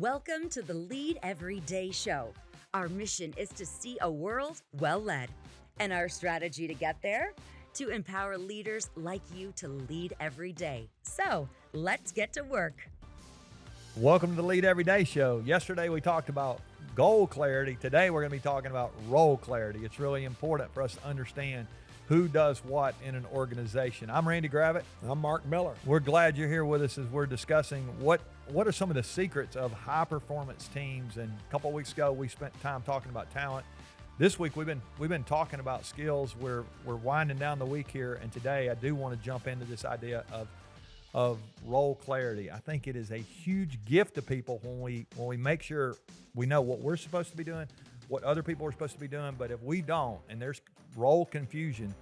Welcome to the Lead Every Day show. Our mission is to see a world well led. And our strategy to get there? To empower leaders like you to lead every day. So let's get to work. Welcome to the Lead Every Day show. Yesterday we talked about goal clarity. Today we're going to be talking about role clarity. It's really important for us to understand who does what in an organization. I'm Randy Gravitt. I'm Mark Miller. We're glad you're here with us as we're discussing what are some of the secrets of high performance teams. And a couple of weeks ago we spent time talking about talent. This week we've been talking about skills. We're winding down the week here, and today I do want to jump into this idea of role clarity. I think it is a huge gift to people when we make sure we know what we're supposed to be doing, what other people are supposed to be doing. But if we don't, and there's role confusion,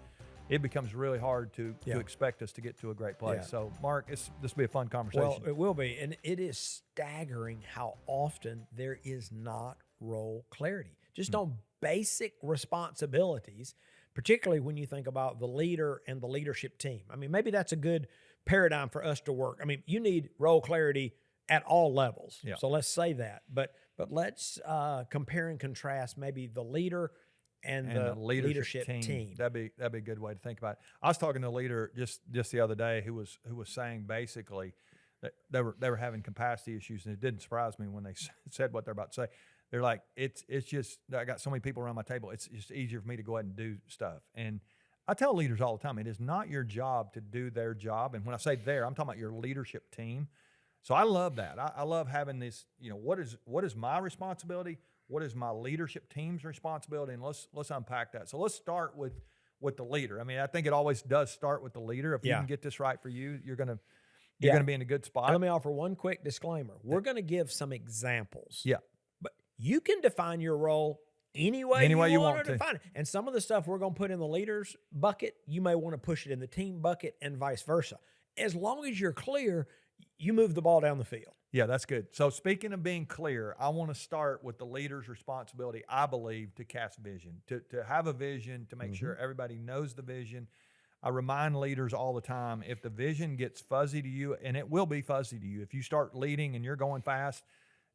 it becomes really hard to expect us to get to a great place. Yeah. So, Mark, this will be a fun conversation. Well, it will be, and it is staggering how often there is not role clarity, just on basic responsibilities, particularly when you think about the leader and the leadership team. I mean, maybe that's a good paradigm for us to work. I mean, you need role clarity at all levels. Yeah. So let's say that. But let's compare and contrast maybe the leader and the leadership team. That'd be a good way to think about it. I was talking to a leader just the other day who was saying basically that they were having capacity issues, and it didn't surprise me when they said what they're about to say. They're like, it's just, I got so many people around my table, it's just easier for me to go ahead and do stuff. And I tell leaders all the time, it is not your job to do their job. And when I say there, I'm talking about your leadership team. So I love that. I love having this, what is my responsibility? What is my leadership team's responsibility? And let's unpack that. So let's start with the leader. I mean, I think it always does start with the leader. If you can get this right for you, you're gonna be in a good spot. And let me offer one quick disclaimer. We're going to give some examples. Yeah. But you can define your role any way you want to define it. And some of the stuff we're going to put in the leaders bucket, you may want to push it in the team bucket and vice versa. As long as you're clear, you move the ball down the field. Yeah, that's good. So speaking of being clear, I want to start with the leader's responsibility, I believe, to cast vision, to have a vision, to make sure everybody knows the vision. I remind leaders all the time, if the vision gets fuzzy to you, and it will be fuzzy to you, if you start leading and you're going fast,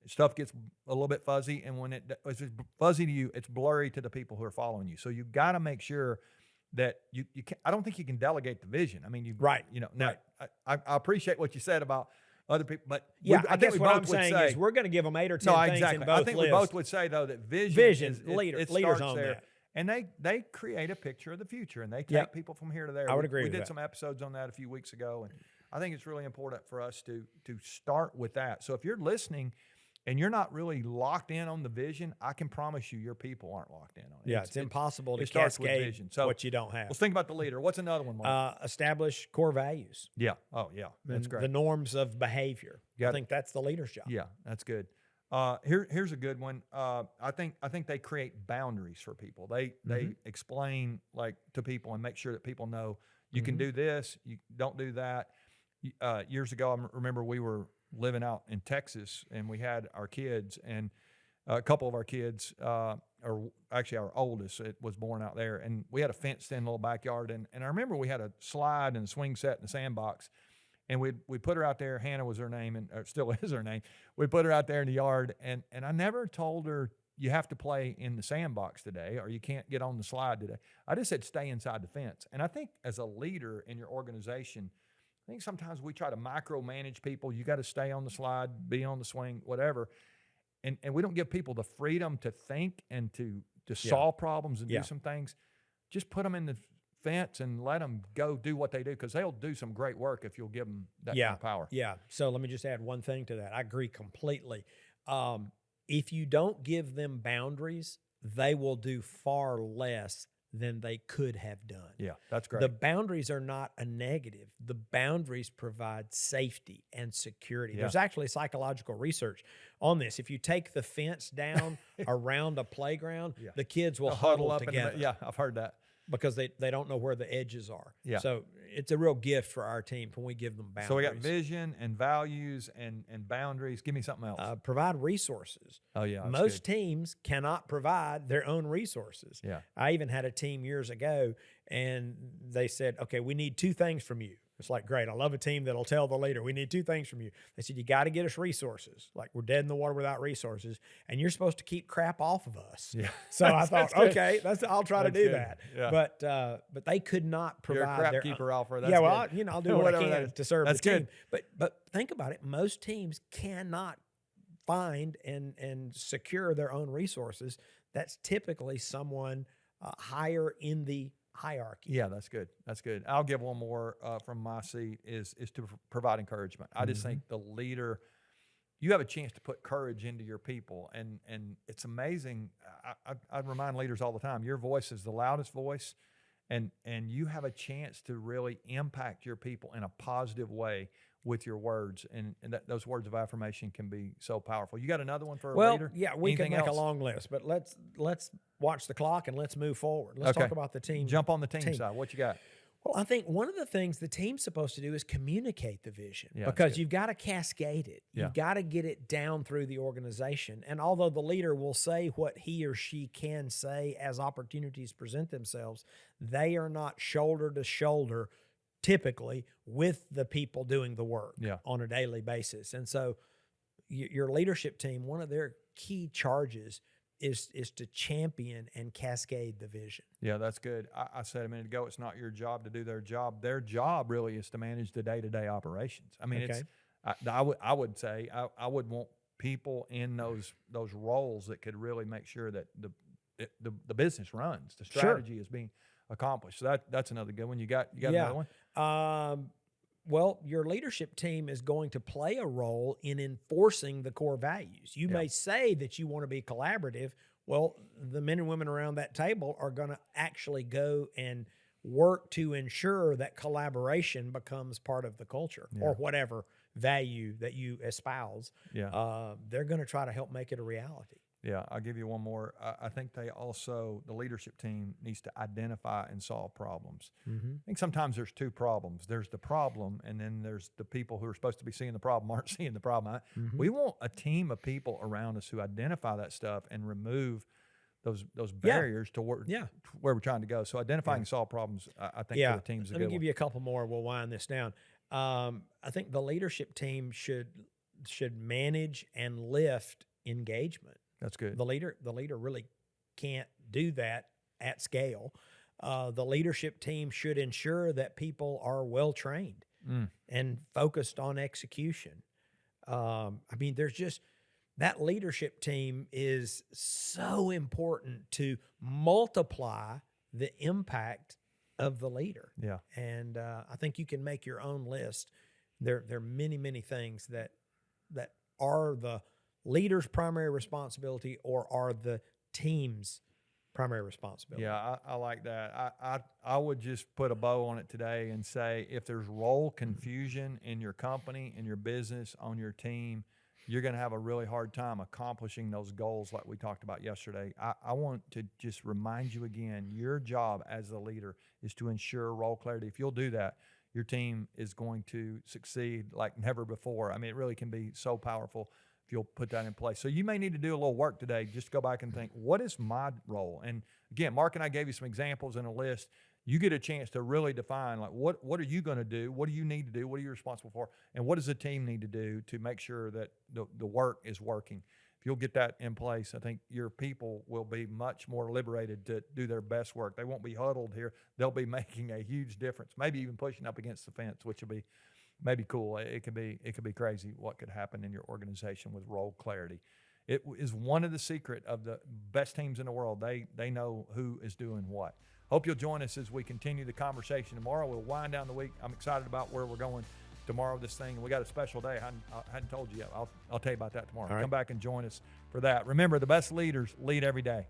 stuff gets a little bit fuzzy, and when it's fuzzy to you, it's blurry to the people who are following you. So you've got to make sure that you can. I don't think you can delegate the vision. I mean, now I appreciate what you said about other people, but I guess what I'm saying is we're going to give them 8 or 10 things exactly. in both I think lists. we both would say though that vision leaders own there. that. And they create a picture of the future, and they take people from here to there. I would agree We with did that. some episodes on that a few weeks ago, and I think it's really important for us to start with that. So if you're listening and you're not really locked in on the vision, I can promise you your people aren't locked in on it. Yeah, it's impossible to starts with cascade vision. So what you don't have. Let's think about the leader. What's another one, Mark? Establish core values. Yeah. Oh, yeah. That's great. The norms of behavior. I think that's the leader's job. Yeah, that's good. Here's a good one. I think they create boundaries for people. They explain to people and make sure that people know you can do this, you don't do that. Years ago, I remember we were living out in Texas, and we had our kids, and a couple of our kids, or actually our oldest, it was born out there, and we had a fenced-in little backyard, and I remember we had a slide and a swing set and a sandbox. And we put her out there. Hannah was her name, and still is her name. We put her out there in the yard, and I never told her you have to play in the sandbox today, or you can't get on the slide today. I just said stay inside the fence. And I think as a leader in your organization, I think sometimes we try to micromanage people. You got to stay on the slide, be on the swing, whatever. And we don't give people the freedom to think and to solve problems and do some things. Just put them in the fence and let them go do what they do, because they'll do some great work if you'll give them that kind of power. Yeah. So let me just add one thing to that. I agree completely. If you don't give them boundaries, they will do far less than they could have done. Yeah, that's great. The boundaries are not a negative. The boundaries provide safety and security. Yeah. There's actually psychological research on this. If you take the fence down around a playground, the kids will huddle up together. Yeah, I've heard that. Because they don't know where the edges are. Yeah. So it's a real gift for our team when we give them boundaries. So we got vision and values and boundaries. Give me something else. Provide resources. Oh, yeah. Most teams cannot provide their own resources. Yeah. I even had a team years ago, and they said, okay, we need 2 things from you. It's like, great. I love a team that'll tell the leader, we need two things from you. They said, you got to get us resources. Like, we're dead in the water without resources, and you're supposed to keep crap off of us. Yeah. So I thought, okay, I'll try to do good. that. Yeah. But they could not provide You're a crap their keeper, Alfred. That's yeah. Well, good. I'll do what I Whatever that can is. to serve That's the team. good. But think about it. Most teams cannot find and secure their own resources. That's typically someone higher in the hierarchy. Yeah, that's good. That's good. I'll give one more from my seat is to provide encouragement. I just think the leader, you have a chance to put courage into your people, and it's amazing. I remind leaders all the time, your voice is the loudest voice, and you have a chance to really impact your people in a positive way with your words, and those words of affirmation can be so powerful. You got another one for a leader? Yeah, we Anything can make else? a long list, but let's watch the clock and let's move forward. Let's talk about the team. Jump on the team side. What you got? Well, I think one of the things the team's supposed to do is communicate the vision, Yeah, because you've got to cascade it. Yeah. You've got to get it down through the organization. And although the leader will say what he or she can say as opportunities present themselves, they are not shoulder to shoulder typically with the people doing the work on a daily basis. And so your leadership team, one of their key charges is to champion and cascade the vision. Yeah, that's good. I said a minute ago, it's not your job to do their job. Their job really is to manage the day-to-day operations. I mean, I would say I would want people in those roles that could really make sure that the business runs, the strategy is being accomplished. So that's another good one. You got another one? Well, your leadership team is going to play a role in enforcing the core values. You may say that you want to be collaborative. Well, the men and women around that table are going to actually go and work to ensure that collaboration becomes part of the culture or whatever value that you espouse. Yeah. They're going to try to help make it a reality. Yeah, I'll give you one more. I think the leadership team needs to identify and solve problems. I think sometimes there's two problems. There's the problem, and then there's the people who are supposed to be seeing the problem aren't seeing the problem. We want a team of people around us who identify that stuff and remove those barriers to where we're trying to go. So identifying and solve problems, I think for the team's a good one. Let me give you a couple more. We'll wind this down. I think the leadership team should manage and lift engagement. That's good. The leader really can't do that at scale. The leadership team should ensure that people are well trained and focused on execution. I mean, there's just that leadership team is so important to multiply the impact of the leader. Yeah. And I think you can make your own list. There are many, many things that are the leader's primary responsibility or are the team's primary responsibility. Yeah, I like that. I would just put a bow on it today and say, if there's role confusion in your company, in your business, on your team, you're going to have a really hard time accomplishing those goals like we talked about yesterday. I want to just remind you again, your job as the leader is to ensure role clarity. If you'll do that, your team is going to succeed like never before. I mean, it really can be so powerful if you'll put that in place. So you may need to do a little work today. Just go back and think, what is my role? And again, Mark and I gave you some examples in a list. You get a chance to really define, like, what are you going to do? What do you need to do? What are you responsible for? And what does the team need to do to make sure that the work is working? If you'll get that in place, I think your people will be much more liberated to do their best work. They won't be huddled here. They'll be making a huge difference, maybe even pushing up against the fence, which will be maybe cool. It could be crazy what could happen in your organization with role clarity. It is one of the secret of the best teams in the world. They know who is doing what. Hope you'll join us as we continue the conversation tomorrow. We'll wind down the week. I'm excited about where we're going tomorrow, this thing. And we got a special day. I hadn't told you yet. I'll tell you about that tomorrow. All right. Come back and join us for that. Remember, the best leaders lead every day.